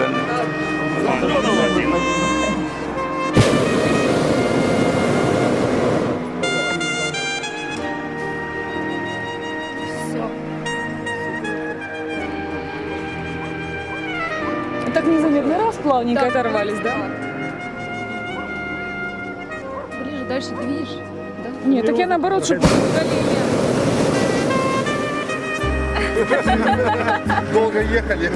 уникальный. Так незаметно раз плавненько оторвались, да? Ближе, дальше ты видишь? Да? Нет, так я наоборот, чтобы Долго ехали.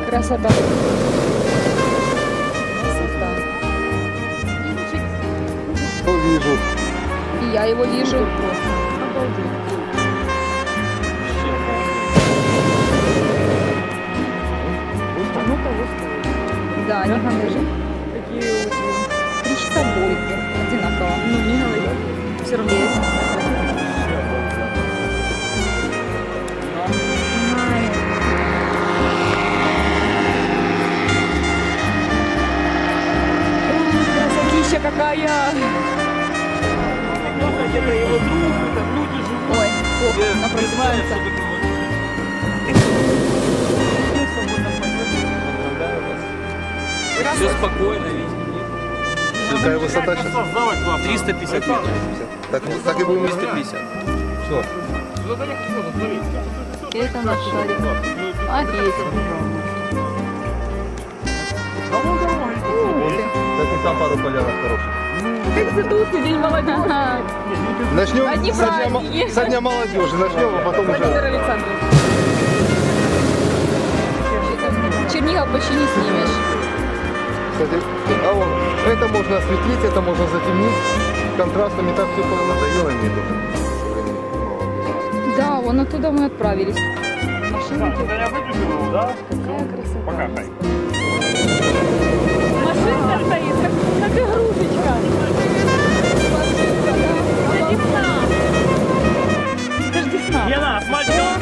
красота. Красота. Ну, вижу. И я его вижу. Ну, того стоит. Да, не говори. Такие вот, 3 часа будет одинаково. ну, не говорят. Все равно. Красотища какая! Это его друг, это люди живут. Ой, плохо, напротив солнца. Все спокойно, видите. Какая высота сейчас? 350 метров. Так и будем 350. Все. Это наш шарик. Офигеть. Так и там пару полянок хороших. Конституция, день молодежи. Начнем Одни праздники. со дня молодежи. Начнем, а потом Владимир уже. Александрович. Чернигов почти не снимешь. Кстати, а вон, это можно осветлить, это можно затемнить. Контрастами так все надоело мне тут. Да, вон оттуда мы отправились. Машинки. Я выключил, да? Какая красота. Пока, хай. Машинка стоит, как игрушечка. Это Десна. Это ж Десна. Лена, осматривай.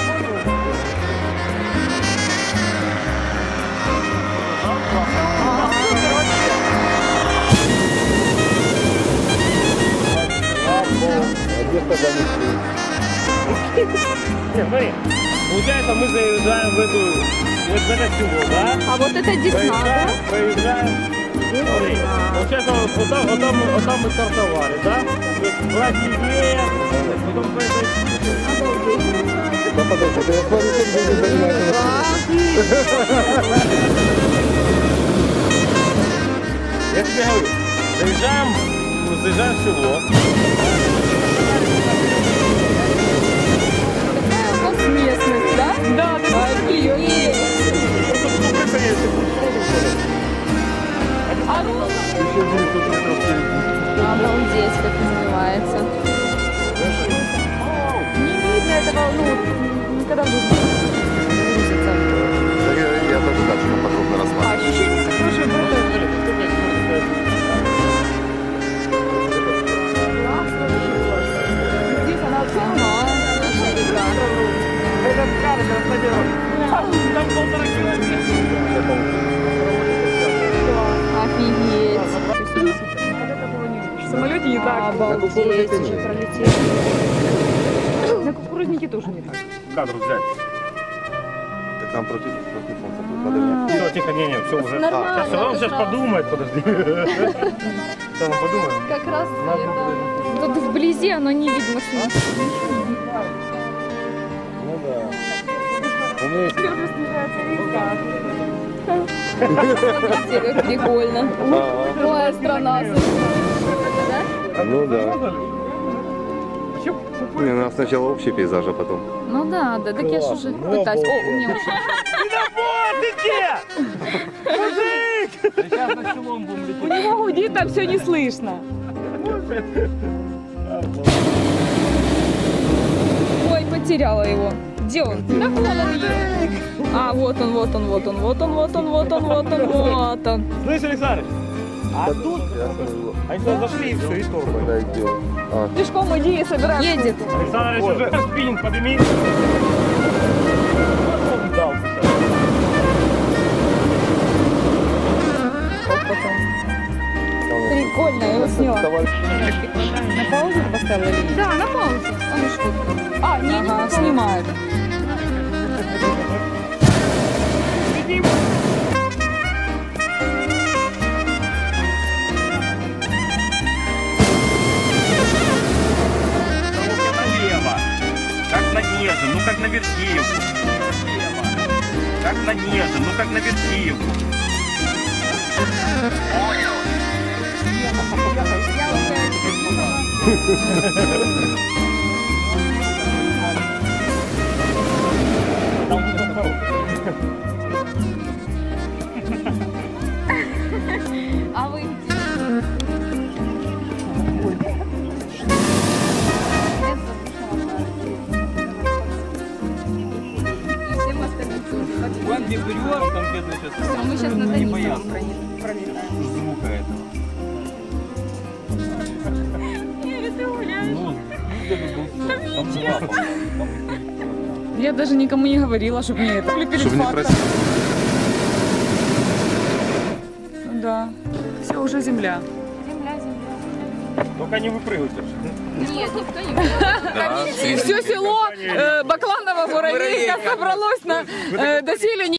Нет, смотри, получается, мы заезжаем в эту, вот в это село, да? А вот это Десна, да? Проезжаем. Смотри, получается, вот там мы стартовали, да? То есть брать левее, потом по этой... Да подожди, я смотрю, как люди занимаются. Я тебе говорю, заезжаем в село. Какая у вас местность, да? Да, да, Офигеть. А ну, Еще 900 метров впереди. Обалдеть, как называется. не видно этого, ну, никогда в жизни не грузится. Да, я даже дальше подробно А, рассматриваю. ощущение как прошлое было. Здесь она Ага, наша река. Этот картер стадион. Там 1,5 километра. Офигеть. В самолете не так. Обалдеть. Пролетели. На кукурузнике тоже не так. Кадр взять. Так нам против солнца будет подавить. Все, тихо, не, все уже. Нормально, Сейчас он сейчас как раз. подумает, подожди. Сейчас он подумает. Как раз это. Тут вблизи оно не видно. Ну да. У меня есть... Теперь снижается река. Смотрите, как прикольно. Какая страна. Ну да. Не, у нас сначала общий пейзаж, а потом. Ну да, да, так я ж уже пытаюсь. О, у меня уже. Сейчас на селом будем лететь. У него гудит, там все не слышно. Ой, потеряла его. Где он? Да вон он есть. А, вот он, вот он, вот он, вот он, вот он, вот он, вот он, вот он. Слышь, Александр, а тут они сюда зашли и все, и торг. Когда их делал. А, Пешком иди и собирай. Едет. Александр уже спиннинг подними. Он дал сейчас. Прикольно. Сняла. товарищ. На паузу поставили? Да, на паузу. А ну швидко. А, ні, ага, знімають. Налево. Как на Нежин, ну как на Верхеевку. Налево. Как на Нежин, ну как на Верхеевку. А ви? Вон бегуёр, там где-то сейчас. Мы сейчас над Не Денисом боятся пролетаем. звука этого. Ну, там лапа. Я даже никому не говорила, чтобы мне это перед Чтобы не фактом. просить. Ну да. Все, уже земля. Только не выпрыгивайте. Нет, никто не. Все село Бакланово, Муравейка собралось на доселе.